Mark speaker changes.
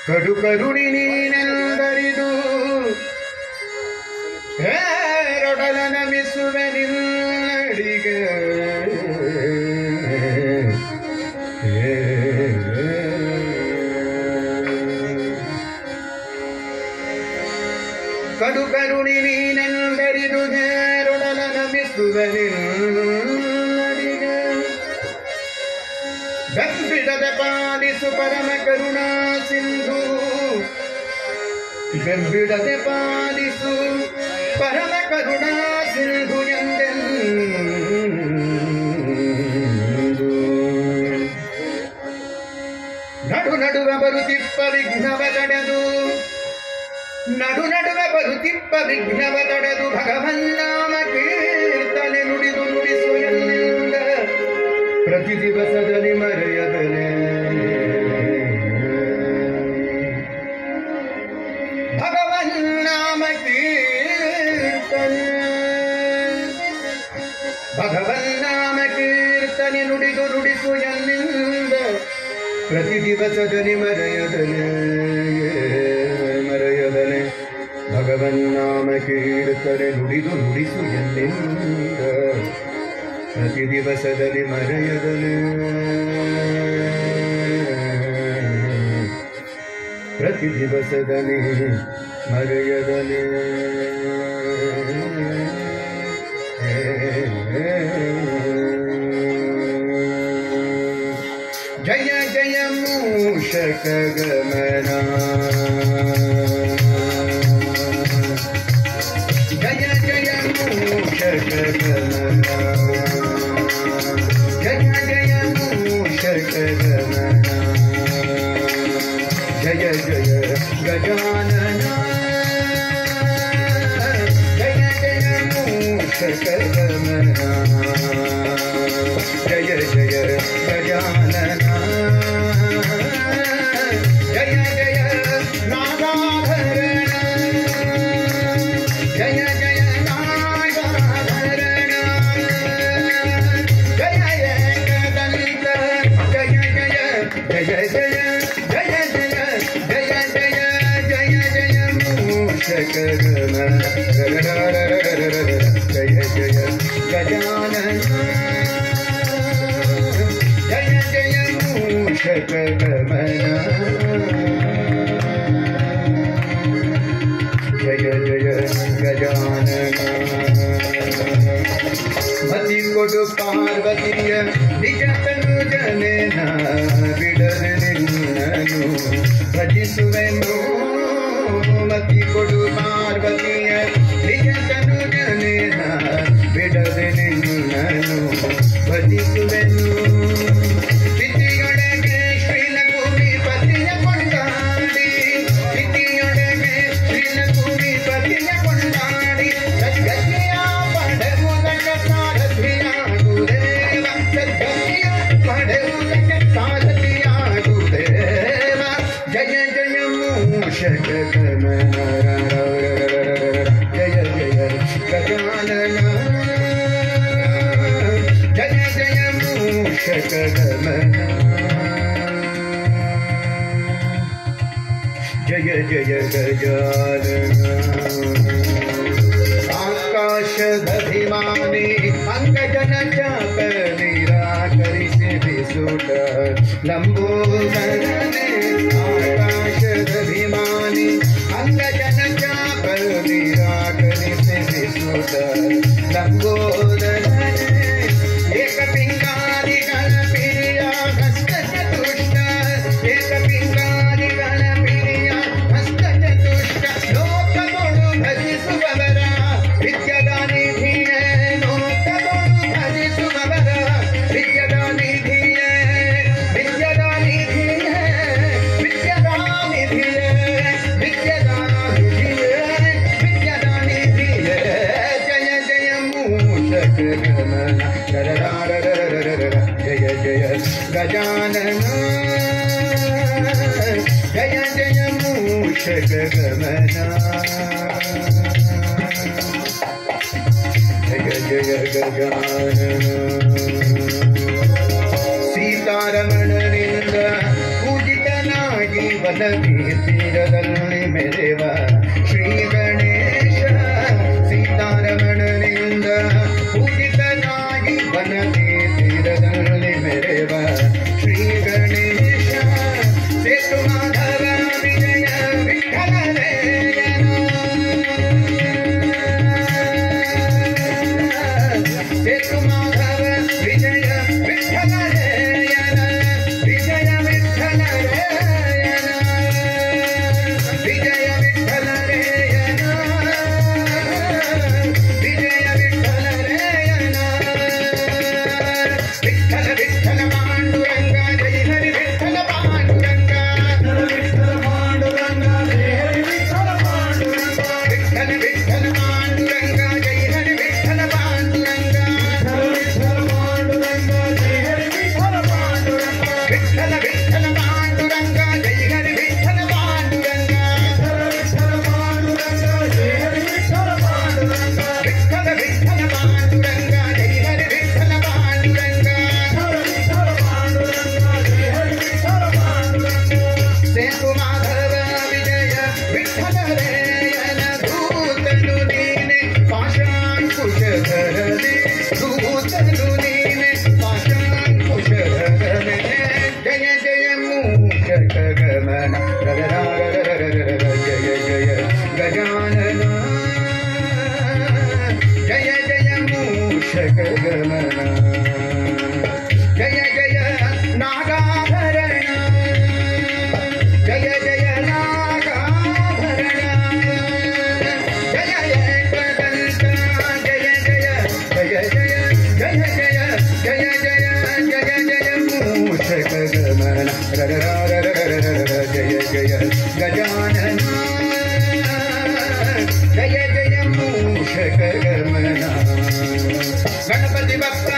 Speaker 1: ಕಡು ಕರುಣಿ ನೀನೆಂದರಿದು ಹೇರೊಡಲ ನಮಿಸುವೆ ನಿನ್ನಡಿಗೆ ಕಡು ಕರುಣಿ ನೀನೆಂದರಿದು ಹೇರೊಡಲ ನಮಿಸುವೆ ನಿನ್ನಡಿಗೆ ಬೆಂಬಿಡದೆ ಪಾಲಿಸು ಪರಮ ಕರುಣಾ ಸಿಂಧು ಬೆಂಬಿಡದೆ ಪಾಲಿಸು ಪರಮ ಕರುಣಾ ಸಿಂಧು ಎಂದೆಂದು ನಡು ನಡುವೆ ಬರುತ್ತಿಪ್ಪ ವಿಘ್ನವ ತಡೆದು ನಡು ನಡುವೆ ಬರುತ್ತಿಪ್ಪ ವಿಘ್ನವ ತಡೆದು ಭಗವನ್ನಾಮ ಕೀರ್ತನೆ ನುಡಿದು ನುಡಿಸು ಎಲ್ಲಿಂದ ಪ್ರತಿ ದಿವಸದಲ್ಲಿ ಮರೆಯದನೆ ಭಗವನ್ನಾಮ ಕೀರ್ತನೆ ಭಗವನ್ನಾಮ ಕೀರ್ತನೆ ನುಡಿದು ನುಡಿಸು ಎಲ್ಲಿಂದ ಪ್ರತಿ ದಿವಸದಲ್ಲಿ ಮರೆಯದನೆ ಮರೆಯದನೆ ಭಗವನ್ನಾಮ ಕೀರ್ತನೆ ನುಡಿದು ನುಡಿಸು ಎಲ್ಲಿಂದ ಪ್ರತಿ ದಿವಸದಲ್ಲಿ ಮರೆಯದನೆ ಪ್ರತಿ ದಿವಸದಲ್ಲಿ ಮರೆಯದನೆ ಜಯ ಜಯ ಮೂಷಕ ಗಮನ ಜಯ ಜಯ ಮೂಷಕ ಗಮನ जय जय मूषक गमन जय जय गजानन जय जय मूषक गमन जय जय गजानन जय जय नागाभरण जय जय नागाभरण जय जय जय जय जय जय जय जय जय जय मूषक गमन जय जय गजानन जय जय मूषक गमन जय जय गजानन मति कोडु पार्वतीय निज तनु जनेನ ಬಿಡದೆ ನಿನ್ನನು ಭಜಿಸುವೆನು ಮತಿ ಕೊಡು ಪಾರ್ವತಿಯ ನಿಜ ತನು ಜನೇನ ಬಿಡದೆ ನಿನ್ನನು ಭಜಿಸುವೆನು ಸ್ಥಿತಿಯೊಳಗೆ ಶ್ರೀಲಕುಮಿ ಪತಿಯ ಕೊಂಡಾಡಿ ಸ್ಥಿತಿಯೊಳಗೆ ಶ್ರೀಲಕುಮಿ ಪತಿಯ ಕೊಂಡಾಡಿ ಸದ್ಗತಿಯ ಪಡೆಯುವುದಕ್ಕೆ ಸಾರಥಿಯಾಗುವುದೇವ ಸದ್ಗತಿಯ ಪಡೆಯುವುದಕ್ಕೆ ಸಾರಥಿಯಾಗುವುದೇವ ಜಯ ಜಯ ಮೂಷಕ ಗಮನ ಜಯ ಜಯ ಗಜಾನನ ಜಯ ಜಯ ಮೂಷಕ ಗಮನ ಜಯ ಜಯ ಗಜಾನನ ಆಕಾಶದಭಿಮಾನಿ ಅಂಗಜನ ಚಾಪ ನಿರಾಕರಿಸಿ ಬಿಸುಟ ಲಂಬೋದರನೆ ಆಕಾಶದಭಿಮಾನಿ ಅಂಗಜನ ಚಾಪ ನಿರಾಕರಿಸಿ ಬಿಸುಟ ಲಂಬೋದರನೆ ಏಕಪಿಂಗಾದಿಗಳ ಪಿರಿಯ ಹಸ್ತ ಚತುಷ್ಟ ಏಕಪಿಂಗಾದಿಗಳ ಪಿರಿಯ ಹಸ್ತ ಚತುಷ್ಟ ಲೋಕದೊಳು ಭಜಿಸುವವರ ವಿದ್ಯದ ನಿಧಿಯೇ ಲೋಕದೊಳು ಭಜಿಸುವವರ ವಿದ್ಯದ ನಿಧಿಯೇ ವಿದ್ಯದ ನಿಧಿಯೇ ವಿದ್ಯದ ನಿಧಿಯೇ ವಿದ್ಯದ ನಿಧಿಯೇ ವಿದ್ಯದ ನಿಧಿಯೇ ಜಯ ಜಯ ಮೂಷಕ ಗಮನ ಜಯ ಜಯ ಗಜಾನನ जय जय मूषक गमन जय गजानन सीतारमणनिंद पूजितनाಗಿ ವನದಿ ತೀರದಲ್ಲಿ ಮೆರೆವ ಶ್ರೀ ಗಣೇಶ सीतारमणनिंद पूजितनाಗಿ ವನದಿ ತೀರದಲ್ಲಿ ಮೆರೆವ ಶ್ರೀ ಗಣೇಶ ಸೇತು ಮಾಧವ ವಿಜಯ ವಿಠಲರೇಯನ ಸೇತು ಮಾಧವ ವಿಜಯ ವಿಠಲರೇಯನ ವಿಜಯ ವಿಠಲರೇಯನ ವಿಜಯ ವಿಠಲರೇಯನ ವಿಜಯ ವಿಠಲರೇಯನ ವಿಠಲ ವಿಠಲ ಪಾಂಡುರಂಗ ಜಯ ಹರಿ ವಿಠಲ ಪಾಂಡುರಂಗ ವಿಠಲ ಪಾಂಡುರಂಗ ಜಯ ಹರಿ ವಿಠಲ ಪಾಂಡುರಂಗ ವಿಠಲ ವಿಠಲ ಪಾಂಡುರಂಗ ಜಯ ಹರಿ ವಿಠಲ ಪಾಂಡುರಂಗ ವಿಠಲ ಪಾಂಡುರಂಗ ಜಯ ಹರಿ ವಿಠಲ ಪಾಂಡುರಂಗ ವಿಠಲ ವಿಠಲ ಪಾಂಡುರಂಗ ಜಯ ಹರಿ ವಿಠಲ ಪಾಂಡುರಂಗ ವಿಠಲ ಪಾಂಡುರಂಗ ಜಯ ಹರಿ ವಿಠಲ ಪಾಂಡುರಂಗ ವಿಠಲ ವಿಠಲ ಪಾಂಡುರಂಗ ಜಯ ಹರಿ ವಿಠಲ ಪಾಂಡುರಂಗ ವಿಠಲ ಪಾಂಡುರಂಗ ಜಯ ಹರಿ ವಿಠಲ ಪಾಂಡುರಂಗ ಸೇತು ಮಾಧವ ವಿಜಯ ವಿಠಲರೇಯನ ದೂತನು ನೀನೆ ಪಾಶಾಂಕುಶಧರನೆ ದೂತನು ನೀನೆ ಪಾಶಾಂಕುಶಧರನೆ ಜಯ ಜಯ ಮೂಷಕ ಗಮನ ಜಯ ಜಯ ಗಜಾನನ ಜಯ ಜಯ ಮೂಷಕ ಗಮನ ಜಯ ಜಯ ನಾಗಾಭರಣ ಜಯ ಜಯ ನಾಗಾಭರಣ ಜಯ ಏಕದಂತ ಜಯ ಜಯ ಜಯ ಜಯ ಜಯ ಜಯ ಜಯ ಜಯ ಜಯ ಜಯ ಮೂಷಕ ಗಮನ ಜಯ ಜಯ ಗಜಾನನ ಜಯ ಜಯ ಮೂಷಕ ಗಮನ ಗಣಪತಿ ಬಪ್ಪ